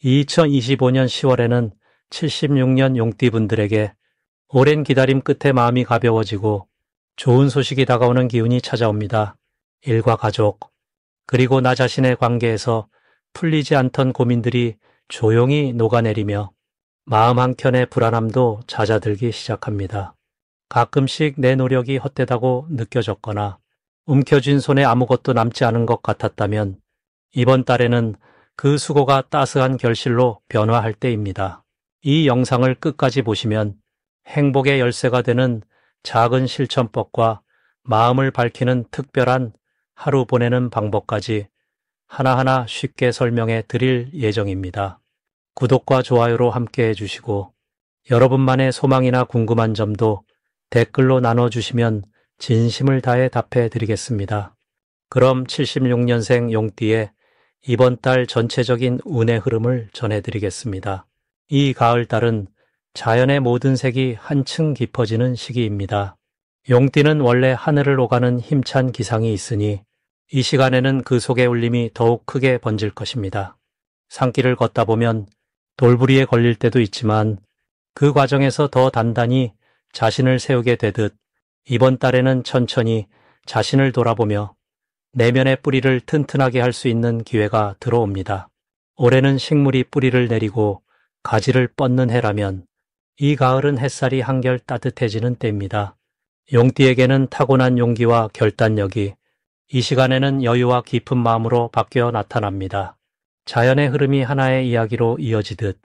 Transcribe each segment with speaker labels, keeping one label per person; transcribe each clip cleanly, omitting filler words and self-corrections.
Speaker 1: 2025년 10월에는 76년 용띠분들에게 오랜 기다림 끝에 마음이 가벼워지고 좋은 소식이 다가오는 기운이 찾아옵니다. 일과 가족, 그리고 나 자신의 관계에서 풀리지 않던 고민들이 조용히 녹아내리며 마음 한켠의 불안함도 잦아들기 시작합니다. 가끔씩 내 노력이 헛되다고 느껴졌거나 움켜쥔 손에 아무것도 남지 않은 것 같았다면 이번 달에는 그 수고가 따스한 결실로 변화할 때입니다. 이 영상을 끝까지 보시면 행복의 열쇠가 되는 작은 실천법과 마음을 밝히는 특별한 하루 보내는 방법까지 하나하나 쉽게 설명해 드릴 예정입니다. 구독과 좋아요로 함께 해주시고 여러분만의 소망이나 궁금한 점도 댓글로 나눠주시면 진심을 다해 답해 드리겠습니다. 그럼 76년생 용띠의 이번 달 전체적인 운의 흐름을 전해드리겠습니다. 이 가을달은 자연의 모든 색이 한층 깊어지는 시기입니다. 용띠는 원래 하늘을 오가는 힘찬 기상이 있으니 이 시간에는 그 속의 울림이 더욱 크게 번질 것입니다. 산길을 걷다 보면 돌부리에 걸릴 때도 있지만 그 과정에서 더 단단히 자신을 세우게 되듯 이번 달에는 천천히 자신을 돌아보며 내면의 뿌리를 튼튼하게 할 수 있는 기회가 들어옵니다. 올해는 식물이 뿌리를 내리고 가지를 뻗는 해라면 이 가을은 햇살이 한결 따뜻해지는 때입니다. 용띠에게는 타고난 용기와 결단력이 이 시간에는 여유와 깊은 마음으로 바뀌어 나타납니다. 자연의 흐름이 하나의 이야기로 이어지듯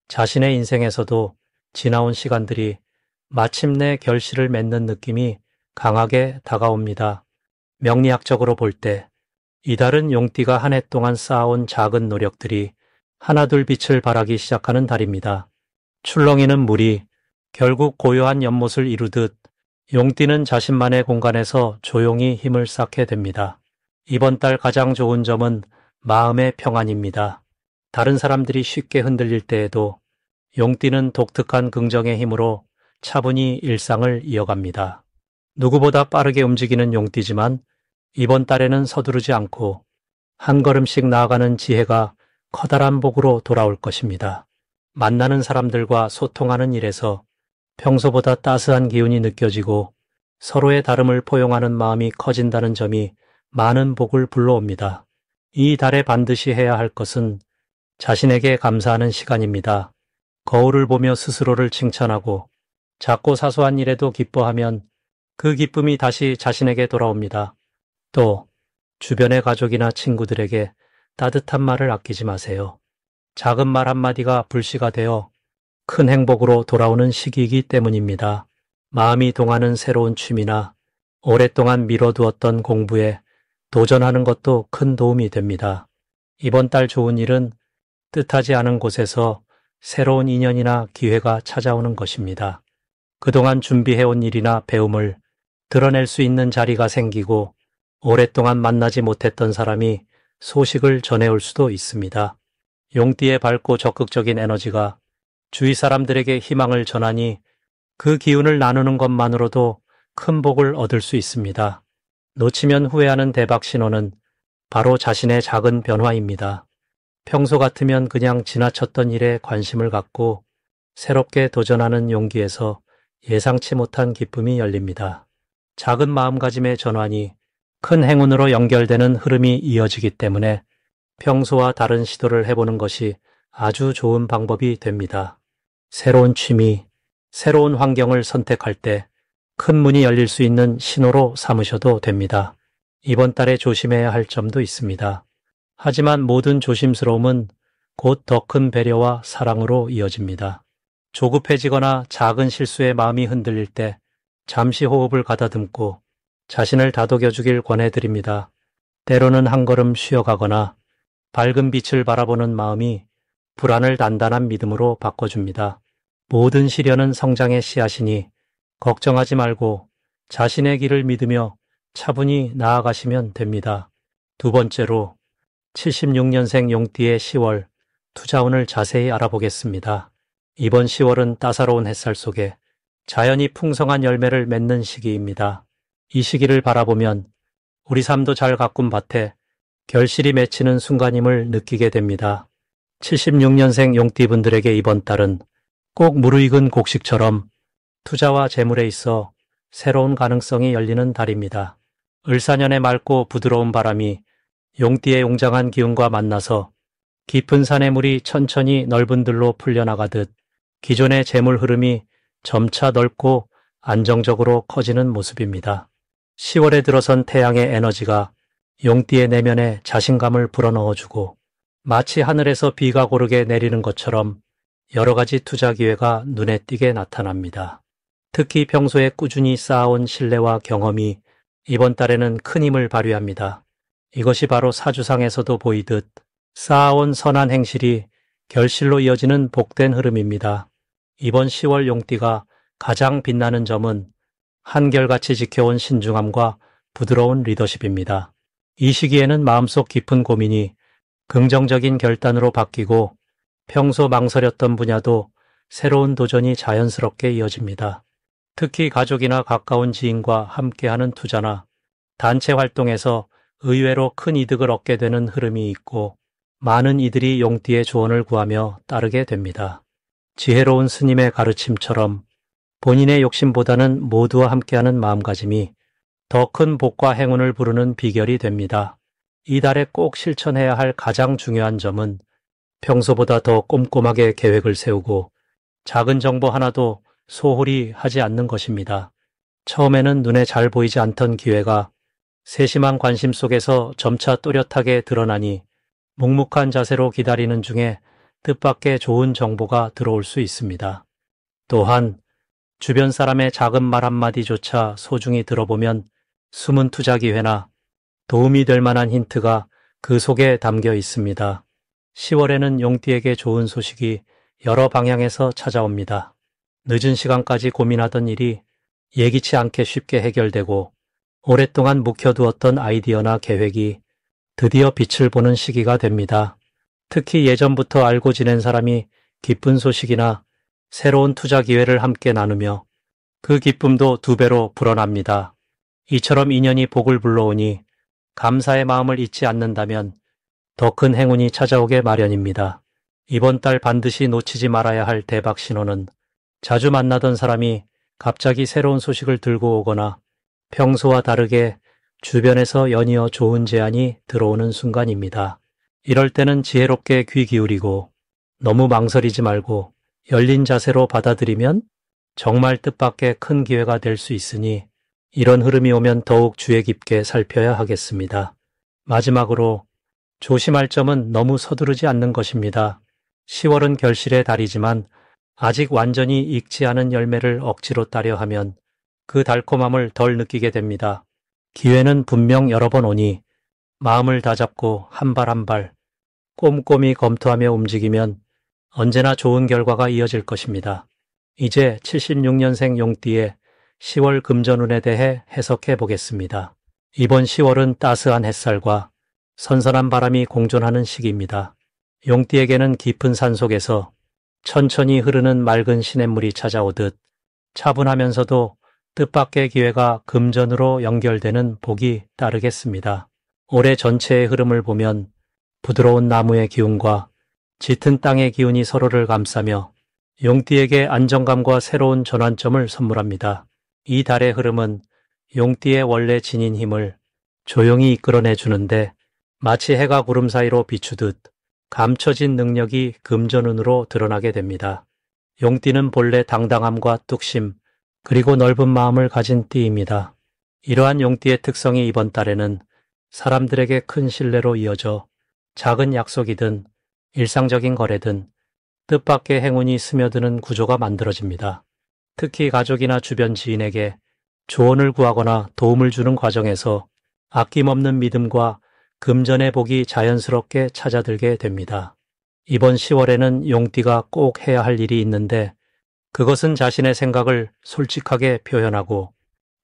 Speaker 1: 자신의 인생에서도 지나온 시간들이 마침내 결실을 맺는 느낌이 강하게 다가옵니다. 명리학적으로 볼 때 이달은 용띠가 한 해 동안 쌓아온 작은 노력들이 하나둘 빛을 발하기 시작하는 달입니다. 출렁이는 물이 결국 고요한 연못을 이루듯 용띠는 자신만의 공간에서 조용히 힘을 쌓게 됩니다. 이번 달 가장 좋은 점은 마음의 평안입니다. 다른 사람들이 쉽게 흔들릴 때에도 용띠는 독특한 긍정의 힘으로 차분히 일상을 이어갑니다. 누구보다 빠르게 움직이는 용띠지만 이번 달에는 서두르지 않고 한 걸음씩 나아가는 지혜가 커다란 복으로 돌아올 것입니다. 만나는 사람들과 소통하는 일에서 평소보다 따스한 기운이 느껴지고 서로의 다름을 포용하는 마음이 커진다는 점이 많은 복을 불러옵니다. 이 달에 반드시 해야 할 것은 자신에게 감사하는 시간입니다. 거울을 보며 스스로를 칭찬하고 작고 사소한 일에도 기뻐하면 그 기쁨이 다시 자신에게 돌아옵니다. 또 주변의 가족이나 친구들에게 따뜻한 말을 아끼지 마세요. 작은 말 한마디가 불씨가 되어 큰 행복으로 돌아오는 시기이기 때문입니다. 마음이 동하는 새로운 취미나 오랫동안 미뤄두었던 공부에 도전하는 것도 큰 도움이 됩니다. 이번 달 좋은 일은 뜻하지 않은 곳에서 새로운 인연이나 기회가 찾아오는 것입니다. 그동안 준비해온 일이나 배움을 드러낼 수 있는 자리가 생기고 오랫동안 만나지 못했던 사람이 소식을 전해올 수도 있습니다. 용띠의 밝고 적극적인 에너지가 주위 사람들에게 희망을 전하니 그 기운을 나누는 것만으로도 큰 복을 얻을 수 있습니다. 놓치면 후회하는 대박 신호는 바로 자신의 작은 변화입니다. 평소 같으면 그냥 지나쳤던 일에 관심을 갖고 새롭게 도전하는 용기에서 예상치 못한 기쁨이 열립니다. 작은 마음가짐의 전환이 큰 행운으로 연결되는 흐름이 이어지기 때문에 평소와 다른 시도를 해보는 것이 아주 좋은 방법이 됩니다. 새로운 취미, 새로운 환경을 선택할 때 큰 문이 열릴 수 있는 신호로 삼으셔도 됩니다. 이번 달에 조심해야 할 점도 있습니다. 하지만 모든 조심스러움은 곧 더 큰 배려와 사랑으로 이어집니다. 조급해지거나 작은 실수에 마음이 흔들릴 때 잠시 호흡을 가다듬고 자신을 다독여주길 권해드립니다. 때로는 한 걸음 쉬어가거나 밝은 빛을 바라보는 마음이 불안을 단단한 믿음으로 바꿔줍니다. 모든 시련은 성장의 씨앗이니 걱정하지 말고 자신의 길을 믿으며 차분히 나아가시면 됩니다. 두 번째로 76년생 용띠의 10월 투자운을 자세히 알아보겠습니다. 이번 10월은 따사로운 햇살 속에 자연이 풍성한 열매를 맺는 시기입니다. 이 시기를 바라보면 우리 삶도 잘 가꾼 밭에 결실이 맺히는 순간임을 느끼게 됩니다. 76년생 용띠분들에게 이번 달은 꼭 무르익은 곡식처럼 투자와 재물에 있어 새로운 가능성이 열리는 달입니다. 을사년의 맑고 부드러운 바람이 용띠의 웅장한 기운과 만나서 깊은 산의 물이 천천히 넓은 들로 풀려나가듯 기존의 재물 흐름이 점차 넓고 안정적으로 커지는 모습입니다. 10월에 들어선 태양의 에너지가 용띠의 내면에 자신감을 불어넣어주고 마치 하늘에서 비가 고르게 내리는 것처럼 여러 가지 투자 기회가 눈에 띄게 나타납니다. 특히 평소에 꾸준히 쌓아온 신뢰와 경험이 이번 달에는 큰 힘을 발휘합니다. 이것이 바로 사주상에서도 보이듯 쌓아온 선한 행실이 결실로 이어지는 복된 흐름입니다. 이번 10월 용띠가 가장 빛나는 점은 한결같이 지켜온 신중함과 부드러운 리더십입니다. 이 시기에는 마음속 깊은 고민이 긍정적인 결단으로 바뀌고 평소 망설였던 분야도 새로운 도전이 자연스럽게 이어집니다. 특히 가족이나 가까운 지인과 함께하는 투자나 단체 활동에서 의외로 큰 이득을 얻게 되는 흐름이 있고 많은 이들이 용띠의 조언을 구하며 따르게 됩니다. 지혜로운 스님의 가르침처럼 본인의 욕심보다는 모두와 함께하는 마음가짐이 더 큰 복과 행운을 부르는 비결이 됩니다. 이달에 꼭 실천해야 할 가장 중요한 점은 평소보다 더 꼼꼼하게 계획을 세우고 작은 정보 하나도 소홀히 하지 않는 것입니다. 처음에는 눈에 잘 보이지 않던 기회가 세심한 관심 속에서 점차 또렷하게 드러나니 묵묵한 자세로 기다리는 중에 뜻밖의 좋은 정보가 들어올 수 있습니다. 또한 주변 사람의 작은 말 한마디조차 소중히 들어보면 숨은 투자 기회나 도움이 될 만한 힌트가 그 속에 담겨 있습니다. 10월에는 용띠에게 좋은 소식이 여러 방향에서 찾아옵니다. 늦은 시간까지 고민하던 일이 예기치 않게 쉽게 해결되고 오랫동안 묵혀두었던 아이디어나 계획이 드디어 빛을 보는 시기가 됩니다. 특히 예전부터 알고 지낸 사람이 기쁜 소식이나 새로운 투자 기회를 함께 나누며 그 기쁨도 2배로 불어납니다. 이처럼 인연이 복을 불러오니 감사의 마음을 잊지 않는다면 더 큰 행운이 찾아오게 마련입니다. 이번 달 반드시 놓치지 말아야 할 대박 신호는 자주 만나던 사람이 갑자기 새로운 소식을 들고 오거나 평소와 다르게 주변에서 연이어 좋은 제안이 들어오는 순간입니다. 이럴 때는 지혜롭게 귀 기울이고 너무 망설이지 말고 열린 자세로 받아들이면 정말 뜻밖의 큰 기회가 될 수 있으니 이런 흐름이 오면 더욱 주의 깊게 살펴야 하겠습니다. 마지막으로 조심할 점은 너무 서두르지 않는 것입니다. 10월은 결실의 달이지만 아직 완전히 익지 않은 열매를 억지로 따려 하면 그 달콤함을 덜 느끼게 됩니다. 기회는 분명 여러 번 오니 마음을 다잡고 한 발 한 발 꼼꼼히 검토하며 움직이면 언제나 좋은 결과가 이어질 것입니다. 이제 76년생 용띠의 10월 금전운에 대해 해석해 보겠습니다. 이번 10월은 따스한 햇살과 선선한 바람이 공존하는 시기입니다. 용띠에게는 깊은 산속에서 천천히 흐르는 맑은 시냇물이 찾아오듯 차분하면서도 뜻밖의 기회가 금전으로 연결되는 복이 따르겠습니다. 올해 전체의 흐름을 보면 부드러운 나무의 기운과 짙은 땅의 기운이 서로를 감싸며 용띠에게 안정감과 새로운 전환점을 선물합니다. 이 달의 흐름은 용띠의 원래 지닌 힘을 조용히 이끌어내 주는데 마치 해가 구름 사이로 비추듯 감춰진 능력이 금전운으로 드러나게 됩니다. 용띠는 본래 당당함과 뚝심 그리고 넓은 마음을 가진 띠입니다. 이러한 용띠의 특성이 이번 달에는 사람들에게 큰 신뢰로 이어져 작은 약속이든 일상적인 거래든 뜻밖의 행운이 스며드는 구조가 만들어집니다. 특히 가족이나 주변 지인에게 조언을 구하거나 도움을 주는 과정에서 아낌없는 믿음과 금전의 복이 자연스럽게 찾아들게 됩니다. 이번 10월에는 용띠가 꼭 해야 할 일이 있는데 그것은 자신의 생각을 솔직하게 표현하고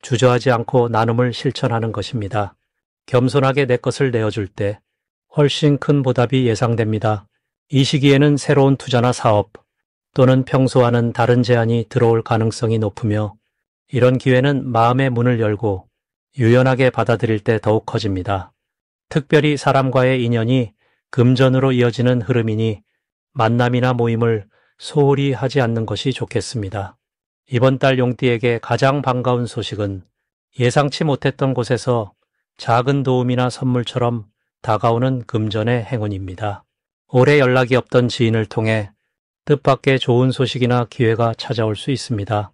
Speaker 1: 주저하지 않고 나눔을 실천하는 것입니다. 겸손하게 내 것을 내어줄 때 훨씬 큰 보답이 예상됩니다. 이 시기에는 새로운 투자나 사업 또는 평소와는 다른 제안이 들어올 가능성이 높으며 이런 기회는 마음의 문을 열고 유연하게 받아들일 때 더욱 커집니다. 특별히 사람과의 인연이 금전으로 이어지는 흐름이니 만남이나 모임을 소홀히 하지 않는 것이 좋겠습니다. 이번 달 용띠에게 가장 반가운 소식은 예상치 못했던 곳에서 작은 도움이나 선물처럼 다가오는 금전의 행운입니다. 오래 연락이 없던 지인을 통해 뜻밖의 좋은 소식이나 기회가 찾아올 수 있습니다.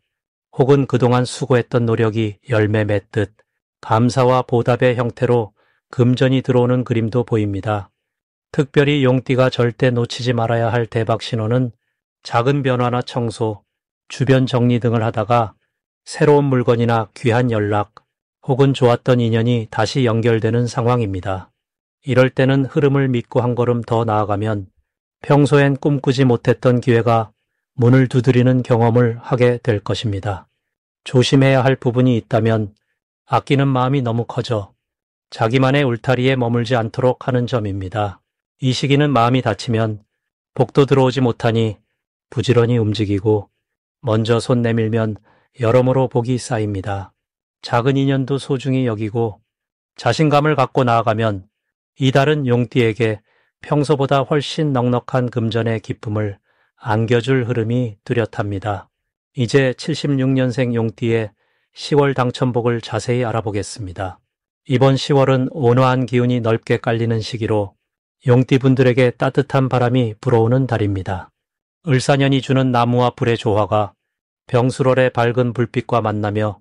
Speaker 1: 혹은 그동안 수고했던 노력이 열매 맺듯 감사와 보답의 형태로 금전이 들어오는 그림도 보입니다. 특별히 용띠가 절대 놓치지 말아야 할 대박 신호는 작은 변화나 청소, 주변 정리 등을 하다가 새로운 물건이나 귀한 연락 혹은 좋았던 인연이 다시 연결되는 상황입니다. 이럴 때는 흐름을 믿고 한 걸음 더 나아가면 평소엔 꿈꾸지 못했던 기회가 문을 두드리는 경험을 하게 될 것입니다. 조심해야 할 부분이 있다면 아끼는 마음이 너무 커져 자기만의 울타리에 머물지 않도록 하는 점입니다. 이 시기는 마음이 다치면 복도 들어오지 못하니 부지런히 움직이고 먼저 손 내밀면 여러모로 복이 쌓입니다. 작은 인연도 소중히 여기고 자신감을 갖고 나아가면 이달은 용띠에게 평소보다 훨씬 넉넉한 금전의 기쁨을 안겨줄 흐름이 뚜렷합니다. 이제 76년생 용띠의 10월 당첨복을 자세히 알아보겠습니다. 이번 10월은 온화한 기운이 넓게 깔리는 시기로 용띠분들에게 따뜻한 바람이 불어오는 달입니다. 을사년이 주는 나무와 불의 조화가 병수월의 밝은 불빛과 만나며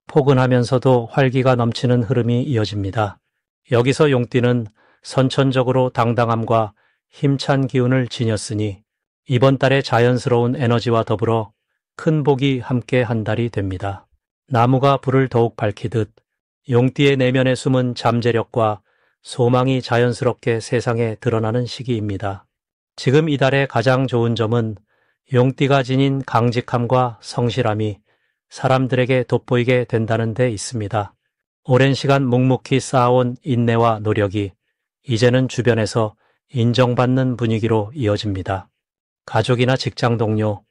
Speaker 1: 포근하면서도 활기가 넘치는 흐름이 이어집니다. 여기서 용띠는 선천적으로 당당함과 힘찬 기운을 지녔으니 이번 달의 자연스러운 에너지와 더불어 큰 복이 함께 한 달이 됩니다. 나무가 불을 더욱 밝히듯 용띠의 내면에 숨은 잠재력과 소망이 자연스럽게 세상에 드러나는 시기입니다. 지금 이달의 가장 좋은 점은 용띠가 지닌 강직함과 성실함이 사람들에게 돋보이게 된다는 데 있습니다. 오랜 시간 묵묵히 쌓아온 인내와 노력이 이제는 주변에서 인정받는 분위기로 이어집니다. 가족이나 직장 동료,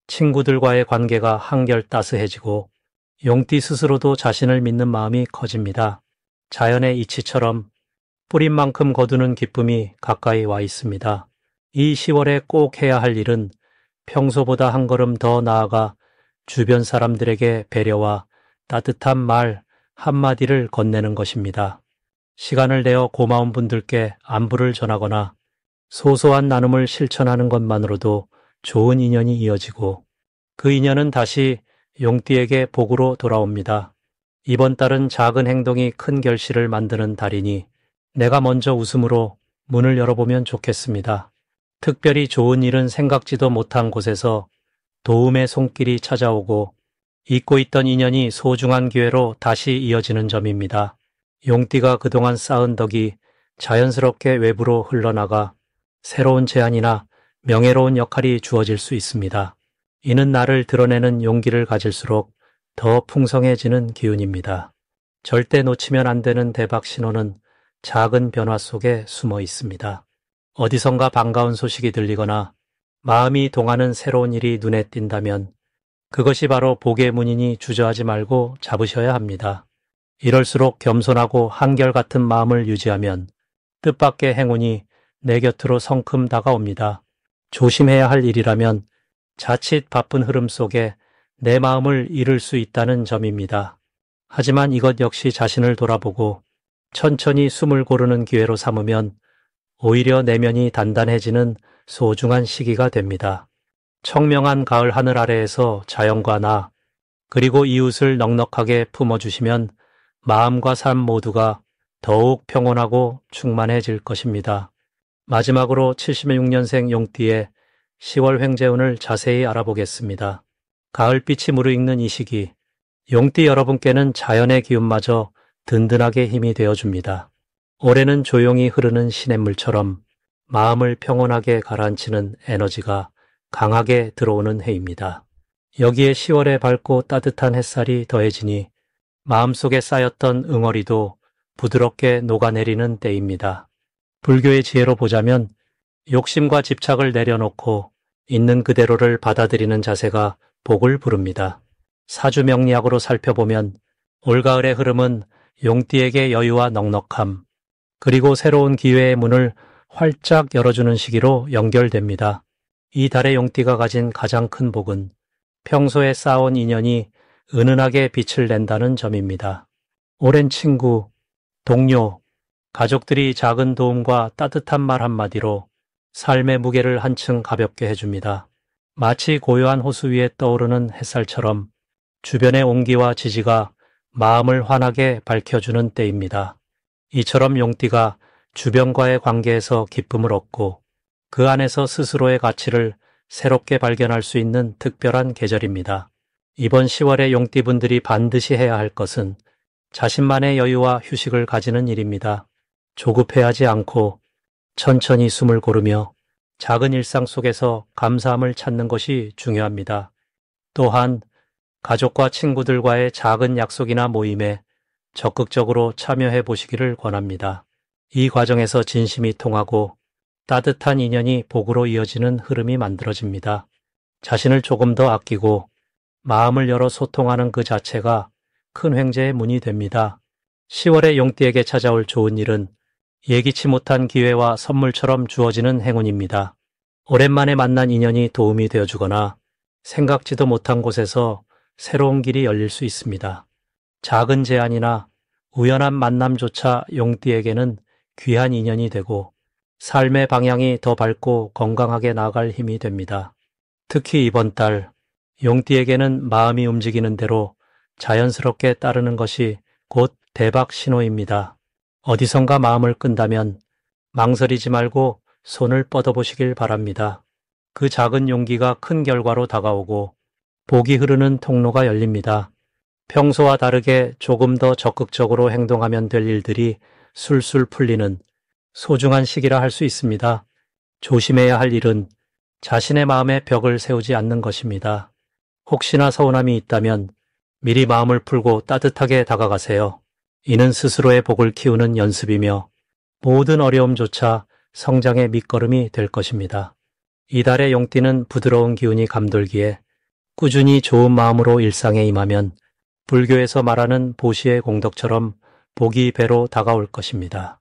Speaker 1: 친구들과의 관계가 한결 따스해지고 용띠 스스로도 자신을 믿는 마음이 커집니다. 자연의 이치처럼 뿌린 만큼 거두는 기쁨이 가까이 와 있습니다. 이 10월에 꼭 해야 할 일은 평소보다 한 걸음 더 나아가 주변 사람들에게 배려와 따뜻한 말 한마디를 건네는 것입니다. 시간을 내어 고마운 분들께 안부를 전하거나 소소한 나눔을 실천하는 것만으로도 좋은 인연이 이어지고 그 인연은 다시 용띠에게 복으로 돌아옵니다. 이번 달은 작은 행동이 큰 결실을 만드는 달이니 내가 먼저 웃음으로 문을 열어보면 좋겠습니다. 특별히 좋은 일은 생각지도 못한 곳에서 도움의 손길이 찾아오고 잊고 있던 인연이 소중한 기회로 다시 이어지는 점입니다. 용띠가 그동안 쌓은 덕이 자연스럽게 외부로 흘러나가 새로운 제안이나 명예로운 역할이 주어질 수 있습니다. 이는 나를 드러내는 용기를 가질수록 더 풍성해지는 기운입니다. 절대 놓치면 안 되는 대박 신호는 작은 변화 속에 숨어 있습니다. 어디선가 반가운 소식이 들리거나 마음이 동하는 새로운 일이 눈에 띈다면 그것이 바로 복의 문이니 주저하지 말고 잡으셔야 합니다. 이럴수록 겸손하고 한결같은 마음을 유지하면 뜻밖의 행운이 내 곁으로 성큼 다가옵니다. 조심해야 할 일이라면 자칫 바쁜 흐름 속에 내 마음을 잃을 수 있다는 점입니다. 하지만 이것 역시 자신을 돌아보고 천천히 숨을 고르는 기회로 삼으면 오히려 내면이 단단해지는 소중한 시기가 됩니다. 청명한 가을 하늘 아래에서 자연과 나 그리고 이웃을 넉넉하게 품어주시면 마음과 삶 모두가 더욱 평온하고 충만해질 것입니다. 마지막으로 76년생 용띠의 10월 횡재운을 자세히 알아보겠습니다. 가을빛이 무르익는 이 시기, 용띠 여러분께는 자연의 기운마저 든든하게 힘이 되어줍니다. 올해는 조용히 흐르는 시냇물처럼 마음을 평온하게 가라앉히는 에너지가 강하게 들어오는 해입니다. 여기에 10월의 밝고 따뜻한 햇살이 더해지니 마음속에 쌓였던 응어리도 부드럽게 녹아내리는 때입니다. 불교의 지혜로 보자면 욕심과 집착을 내려놓고 있는 그대로를 받아들이는 자세가 복을 부릅니다. 사주명리학으로 살펴보면 올가을의 흐름은 용띠에게 여유와 넉넉함, 그리고 새로운 기회의 문을 활짝 열어주는 시기로 연결됩니다. 이 달의 용띠가 가진 가장 큰 복은 평소에 쌓아온 인연이 은은하게 빛을 낸다는 점입니다. 오랜 친구, 동료, 가족들이 작은 도움과 따뜻한 말 한마디로 삶의 무게를 한층 가볍게 해줍니다. 마치 고요한 호수 위에 떠오르는 햇살처럼 주변의 온기와 지지가 마음을 환하게 밝혀주는 때입니다. 이처럼 용띠가 주변과의 관계에서 기쁨을 얻고 그 안에서 스스로의 가치를 새롭게 발견할 수 있는 특별한 계절입니다. 이번 10월에 용띠분들이 반드시 해야 할 것은 자신만의 여유와 휴식을 가지는 일입니다. 조급해하지 않고 천천히 숨을 고르며 작은 일상 속에서 감사함을 찾는 것이 중요합니다. 또한 가족과 친구들과의 작은 약속이나 모임에 적극적으로 참여해 보시기를 권합니다. 이 과정에서 진심이 통하고 따뜻한 인연이 복으로 이어지는 흐름이 만들어집니다. 자신을 조금 더 아끼고 마음을 열어 소통하는 그 자체가 큰 횡재의 문이 됩니다. 10월에 용띠에게 찾아올 좋은 일은 예기치 못한 기회와 선물처럼 주어지는 행운입니다. 오랜만에 만난 인연이 도움이 되어주거나 생각지도 못한 곳에서 새로운 길이 열릴 수 있습니다. 작은 제안이나 우연한 만남조차 용띠에게는 귀한 인연이 되고 삶의 방향이 더 밝고 건강하게 나아갈 힘이 됩니다. 특히 이번 달 용띠에게는 마음이 움직이는 대로 자연스럽게 따르는 것이 곧 대박 신호입니다. 어디선가 마음을 끈다면 망설이지 말고 손을 뻗어보시길 바랍니다. 그 작은 용기가 큰 결과로 다가오고 복이 흐르는 통로가 열립니다. 평소와 다르게 조금 더 적극적으로 행동하면 될 일들이 술술 풀리는 소중한 시기라 할 수 있습니다. 조심해야 할 일은 자신의 마음에 벽을 세우지 않는 것입니다. 혹시나 서운함이 있다면 미리 마음을 풀고 따뜻하게 다가가세요. 이는 스스로의 복을 키우는 연습이며 모든 어려움조차 성장의 밑거름이 될 것입니다. 이달의 용띠는 부드러운 기운이 감돌기에 꾸준히 좋은 마음으로 일상에 임하면 불교에서 말하는 보시의 공덕처럼 복이 배로 다가올 것입니다.